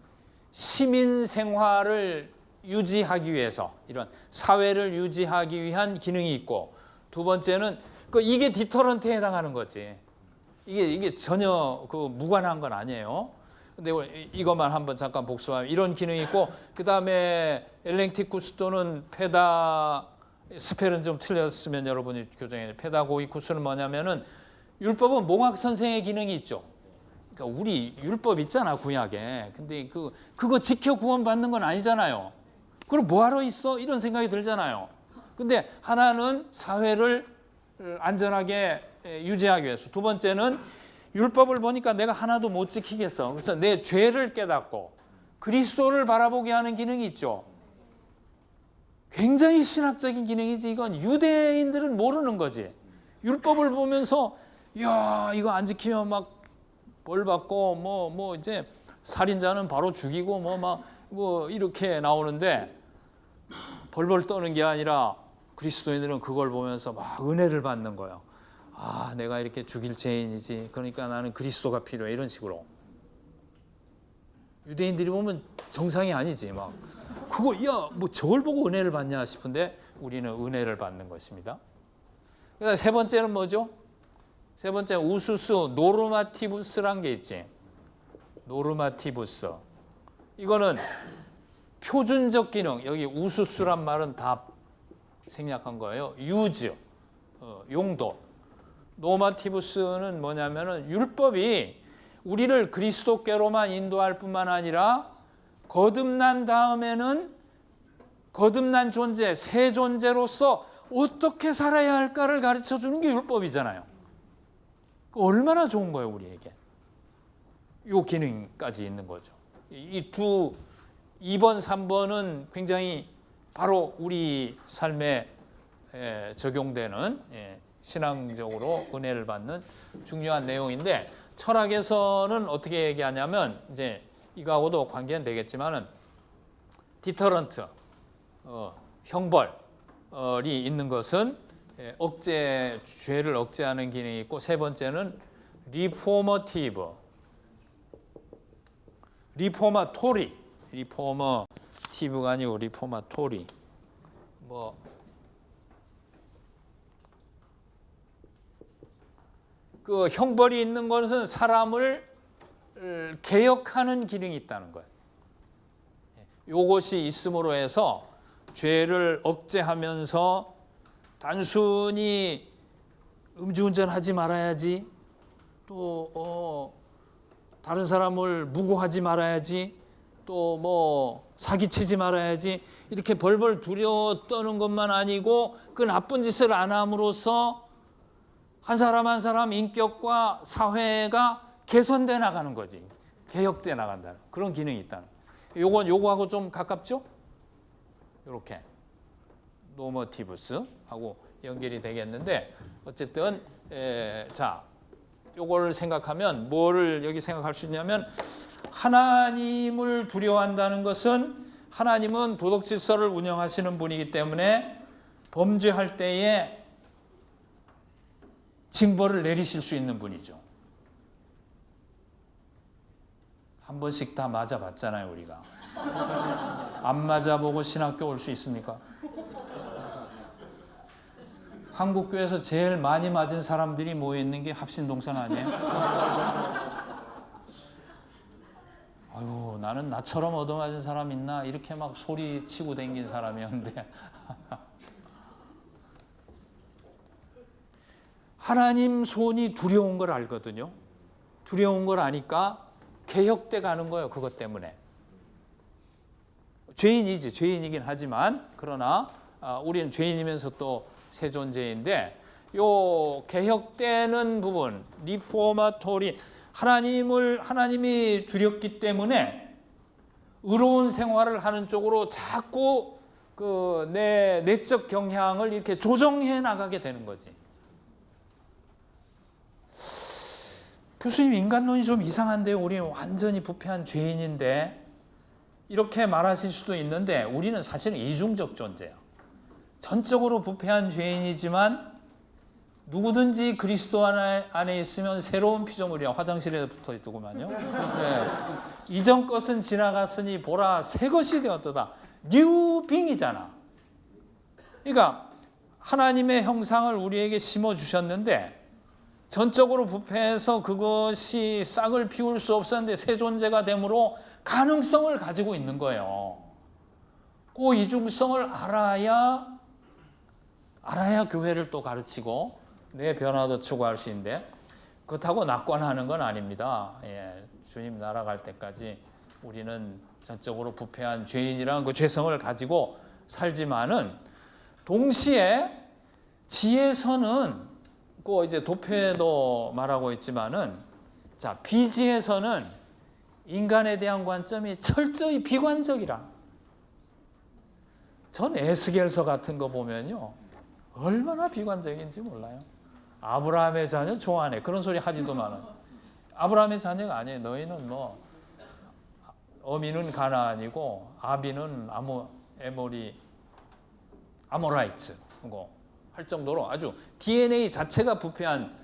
Speaker 1: 시민 생활을 유지하기 위해서 이런 사회를 유지하기 위한 기능이 있고 두 번째는 이게 디터런트에 해당하는 거지. 이게 전혀 무관한 건 아니에요. 근데 이것만 한번 잠깐 복수하면 이런 기능이 있고 그 다음에 엘랭티쿠스 또는 페다 스펠은 좀 틀렸으면 여러분이 교정해. 페다고이쿠스는 뭐냐면은 율법은 몽학 선생의 기능이 있죠. 그러니까 우리 율법 있잖아 구약에. 근데 그거 지켜 구원받는 건 아니잖아요. 그럼 뭐하러 있어? 이런 생각이 들잖아요. 근데 하나는 사회를 안전하게 유지하기 위해서. 두 번째는 율법을 보니까 내가 하나도 못 지키겠어. 그래서 내 죄를 깨닫고 그리스도를 바라보게 하는 기능이 있죠. 굉장히 신학적인 기능이지. 이건 유대인들은 모르는 거지. 율법을 보면서 야 이거 안 지키면 막 벌 받고 뭐 이제 살인자는 바로 죽이고 뭐 이렇게 나오는데 벌벌 떠는 게 아니라 그리스도인들은 그걸 보면서 막 은혜를 받는 거예요. 내가 이렇게 죽일 죄인이지. 그러니까 나는 그리스도가 필요해. 이런 식으로. 유대인들이 보면 정상이 아니지. 막 뭐 저걸 보고 은혜를 받냐 싶은데 우리는 은혜를 받는 것입니다. 그다음 세 번째는 뭐죠? 세 번째 우수스 노르마티부스란 게 있지. 노르마티부스. 이거는 표준적 기능. 여기 우수스란 말은 다 생략한 거예요. 유즈, 용도. 노마티부스는 뭐냐면은 율법이 우리를 그리스도께로만 인도할 뿐만 아니라 거듭난 다음에는 거듭난 존재, 새 존재로서 어떻게 살아야 할까를 가르쳐주는 게 율법이잖아요. 얼마나 좋은 거예요, 우리에게. 이 기능까지 있는 거죠. 이 2번, 3번은 굉장히 바로 우리 삶에 적용되는 신앙적으로 은혜를 받는 중요한 내용인데, 철학에서는 어떻게 얘기하냐면, 이제 이거하고도 관계는 되겠지만은 디터런트, 형벌이 있는 것은 죄를 억제하는 기능이 있고, 세 번째는 리포머티브가 아니고 리포마토리. 그 형벌이 있는 것은 사람을 개혁하는 기능이 있다는 거예요. 이것이 있음으로 해서 죄를 억제하면서 단순히 음주운전하지 말아야지, 또 다른 사람을 무고하지 말아야지, 또 사기치지 말아야지, 이렇게 벌벌 두려워 떠는 것만 아니고 그 나쁜 짓을 안 함으로써 한 사람 한 사람 인격과 사회가 개선돼 나가는 거지. 개혁돼 나간다는 그런 기능이 있다는 거예요. 요거하고 좀 가깝죠? 이렇게 노머티브스하고 연결이 되겠는데, 어쨌든 자, 요걸 생각하면 뭐를 여기 생각할 수 있냐면, 하나님을 두려워한다는 것은 하나님은 도덕 질서를 운영하시는 분이기 때문에 범죄할 때에 징벌을 내리실 수 있는 분이죠. 한 번씩 다 맞아봤잖아요, 우리가. 안 맞아보고 신학교 올 수 있습니까? 한국교회에서 제일 많이 맞은 사람들이 모여있는 게 합신동산 아니에요? 아유, 나는 나처럼 얻어맞은 사람 있나? 이렇게 막 소리 치고 댕긴 사람이었는데 하나님 손이 두려운 걸 알거든요. 두려운 걸 아니까 개혁돼 가는 거예요. 그것 때문에. 죄인이긴 하지만, 그러나 우리는 죄인이면서 또 새 존재인데, 요 개혁되는 부분, 리포마토리, 하나님이 두렵기 때문에 의로운 생활을 하는 쪽으로 자꾸 그 내 내적 경향을 이렇게 조정해 나가게 되는 거지. 교수님, 인간론이 좀 이상한데요. 우리는 완전히 부패한 죄인인데, 이렇게 말하실 수도 있는데, 우리는 사실은 이중적 존재예요. 전적으로 부패한 죄인이지만 누구든지 그리스도 안에 있으면 새로운 피조물이야. 화장실에 붙어 있더구만요. 네. 이전 것은 지나갔으니 보라, 새 것이 되었도다. 뉴빙이잖아. 그러니까 하나님의 형상을 우리에게 심어주셨는데, 전적으로 부패해서 그것이 싹을 피울 수 없었는데 새 존재가 됨으로 가능성을 가지고 있는 거예요. 그 이중성을 알아야 교회를 또 가르치고 내 변화도 추구할 수 있는데, 그렇다고 낙관하는 건 아닙니다. 주님 나라 갈 때까지 우리는 전적으로 부패한 죄인이라는 그 죄성을 가지고 살지만은, 동시에 지혜서는 그 이제 도표에도 말하고 있지만은, 자, 비지혜서는 인간에 대한 관점이 철저히 비관적이라. 전 에스겔서 같은 거 보면요, 얼마나 비관적인지 몰라요. 아브라함의 자녀 좋아하네, 그런 소리 하지도 마는. 아브라함의 자녀가 아니에요. 너희는 어미는 가나안이고 아비는 아모라이츠고 할 정도로 아주 DNA 자체가 부패한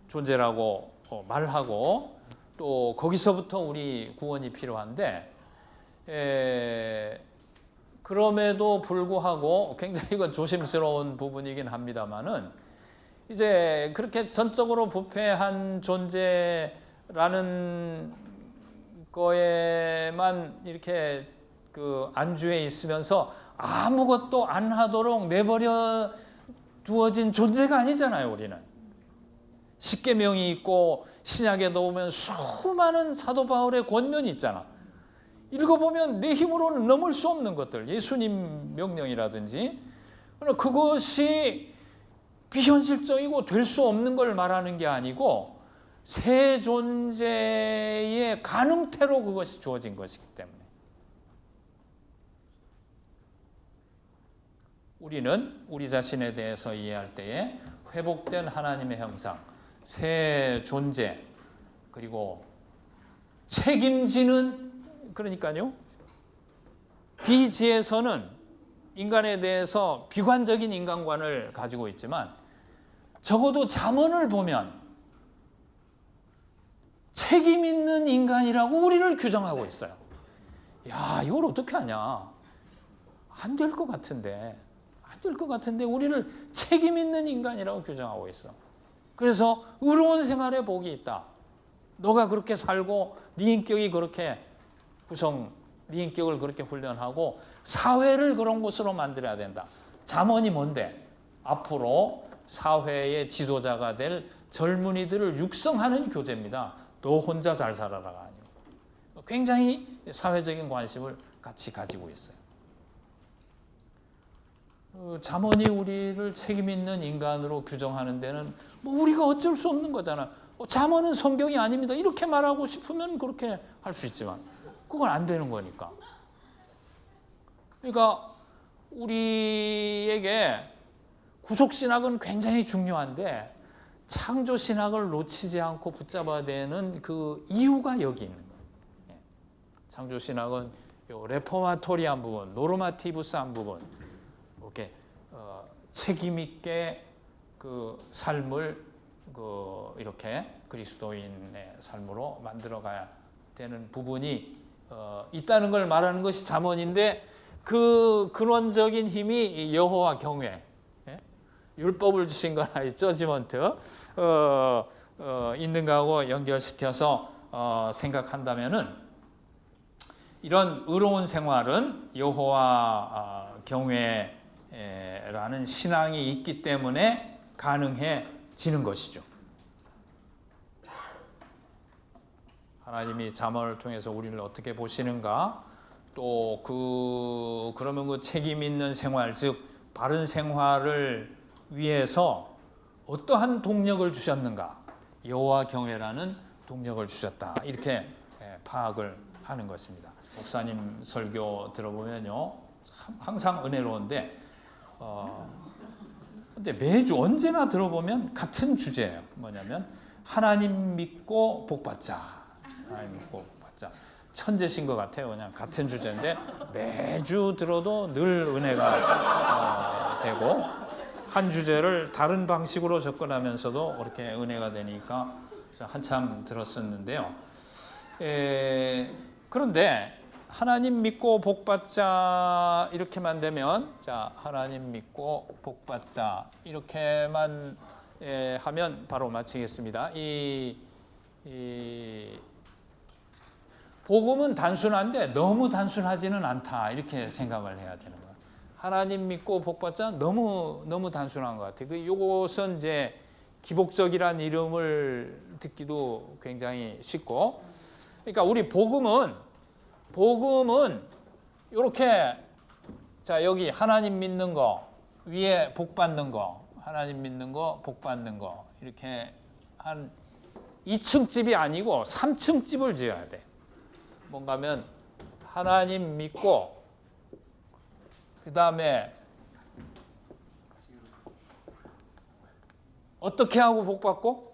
Speaker 1: 존재라고 말하고, 또 거기서부터 우리 구원이 필요한데, 그럼에도 불구하고 굉장히 이건 조심스러운 부분이긴 합니다만은, 이제 그렇게 전적으로 부패한 존재라는 거에만 이렇게 그 안주해 있으면서 아무것도 안 하도록 내버려 두어진 존재가 아니잖아요. 우리는 십계명이 있고 신약에도 보면 수많은 사도 바울의 권면이 있잖아. 읽어보면 내 힘으로는 넘을 수 없는 것들, 예수님 명령이라든지, 그것이 비현실적이고 될 수 없는 걸 말하는 게 아니고 새 존재의 가능태로 그것이 주어진 것이기 때문에 우리는 우리 자신에 대해서 이해할 때에 회복된 하나님의 형상, 새 존재, 그리고 책임지는, 그러니까요, 비지에서는 인간에 대해서 비관적인 인간관을 가지고 있지만 적어도 잠언을 보면 책임 있는 인간이라고 우리를 규정하고 있어요. 야, 이걸 어떻게 하냐? 안 될 것 같은데. 안 될 것 같은데 우리를 책임 있는 인간이라고 규정하고 있어. 그래서 의로운 생활에 복이 있다. 너가 그렇게 살고 네 인격이 그렇게 네 인격을 그렇게 훈련하고 사회를 그런 곳으로 만들어야 된다. 잠언이 뭔데? 앞으로 사회의 지도자가 될 젊은이들을 육성하는 교재입니다. 너 혼자 잘 살아라가 아니고 굉장히 사회적인 관심을 같이 가지고 있어요. 잠언이 우리를 책임 있는 인간으로 규정하는 데는 뭐 우리가 어쩔 수 없는 거잖아. 잠언은 성경이 아닙니다. 이렇게 말하고 싶으면 그렇게 할 수 있지만 그건 안 되는 거니까. 그러니까 우리에게 구속신학은 굉장히 중요한데 창조신학을 놓치지 않고 붙잡아야 되는 그 이유가 여기 있는 거예요. 창조신학은 레포마토리한 부분, 노르마티브스한 부분, 이렇게 책임 있게 그 삶을 이렇게 그리스도인의 삶으로 만들어가야 되는 부분이 있다는 걸 말하는 것이 잠언인데 그 근원적인 힘이 여호와 경외, 율법을 주신 거 저지먼트 있는 거하고 연결시켜서 생각한다면은 이런 의로운 생활은 여호와 경외라는 신앙이 있기 때문에 가능해지는 것이죠. 하나님이 잠언을 통해서 우리를 어떻게 보시는가, 또 그러면 그 책임 있는 생활, 즉 바른 생활을 위해서 어떠한 동력을 주셨는가, 여호와 경외라는 동력을 주셨다, 이렇게 파악을 하는 것입니다. 목사님 설교 들어보면요, 참 항상 은혜로운데 근데 매주 언제나 들어보면 같은 주제예요. 뭐냐면 하나님 믿고 복받자. 하나님 믿고 복받자. 천재신 것 같아요. 그냥 같은 주제인데 매주 들어도 늘 은혜가 되고 한 주제를 다른 방식으로 접근하면서도 그렇게 은혜가 되니까 한참 들었었는데요. 그런데 하나님 믿고 복받자 이렇게만 되면, 자, 하나님 믿고 복받자 이렇게만 하면 바로 마치겠습니다. 이 복음은 단순한데 너무 단순하지는 않다, 이렇게 생각을 해야 되는 거예요. 하나님 믿고 복받자 너무 단순한 것 같아요. 이것은 이제 기복적이란 이름을 듣기도 굉장히 쉽고, 그러니까 우리 복음은 이렇게, 자, 여기 하나님 믿는 거, 위에 복 받는 거, 하나님 믿는 거, 복 받는 거, 이렇게 한 2층 집이 아니고 3층 집을 지어야 돼. 뭔가 하면 하나님 믿고, 그 다음에 어떻게 하고 복 받고?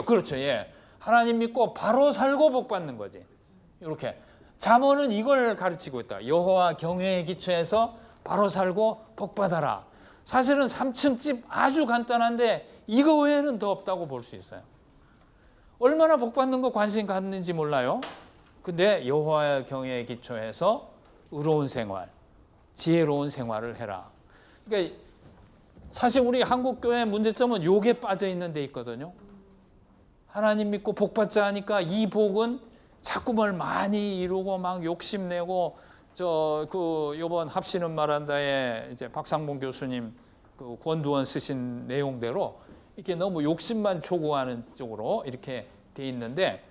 Speaker 1: 그렇죠. 예. 하나님 믿고 바로 살고 복 받는 거지. 이렇게 잠언은 이걸 가르치고 있다. 여호와 경외에 기초해서 바로 살고 복 받아라. 사실은 3층 집 아주 간단한데 이거 외에는 더 없다고 볼 수 있어요. 얼마나 복 받는 거 관심 갖는지 몰라요. 근데 여호와 경외에 기초해서 의로운 생활, 지혜로운 생활을 해라. 그러니까 사실 우리 한국 교회 문제점은 요게 빠져 있는 데 있거든요. 하나님 믿고 복 받자 하니까 이 복은 자꾸만 많이 이루고 막 욕심내고, 요번 합시는 말한다에 이제 박상봉 교수님 그 권두원 쓰신 내용대로 이렇게 너무 욕심만 초구하는 쪽으로 이렇게 돼 있는데,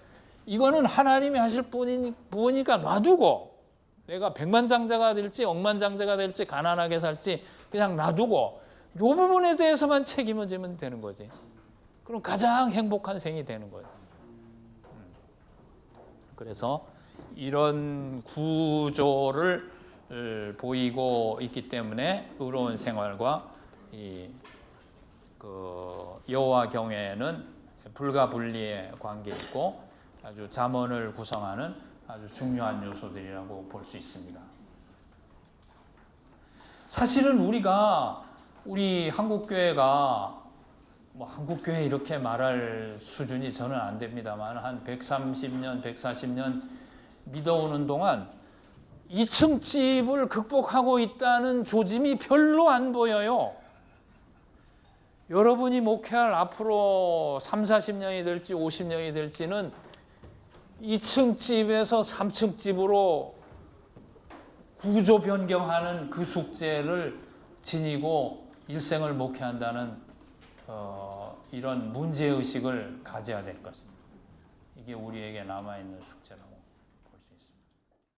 Speaker 1: 이거는 하나님이 하실 부분이니까 놔두고, 내가 백만장자가 될지 억만장자가 될지 가난하게 살지 그냥 놔두고 이 부분에 대해서만 책임을 지면 되는 거지. 그럼 가장 행복한 생이 되는 거예요. 그래서 이런 구조를 보이고 있기 때문에 의로운 생활과 여호와 경외는 불가분리의 관계에 있고 아주 잠언을 구성하는 아주 중요한 요소들이라고 볼 수 있습니다. 사실은 우리 한국교회가 한국교회 이렇게 말할 수준이 저는 안 됩니다만 한 130년, 140년 믿어오는 동안 2층 집을 극복하고 있다는 조짐이 별로 안 보여요. 여러분이 목회할 앞으로 3, 40년이 될지 50년이 될지는 2층 집에서 3층 집으로 구조 변경하는 그 숙제를 지니고 일생을 목회한다는 이런 문제의식을 가져야 될 것입니다. 이게 우리에게 남아있는 숙제라고.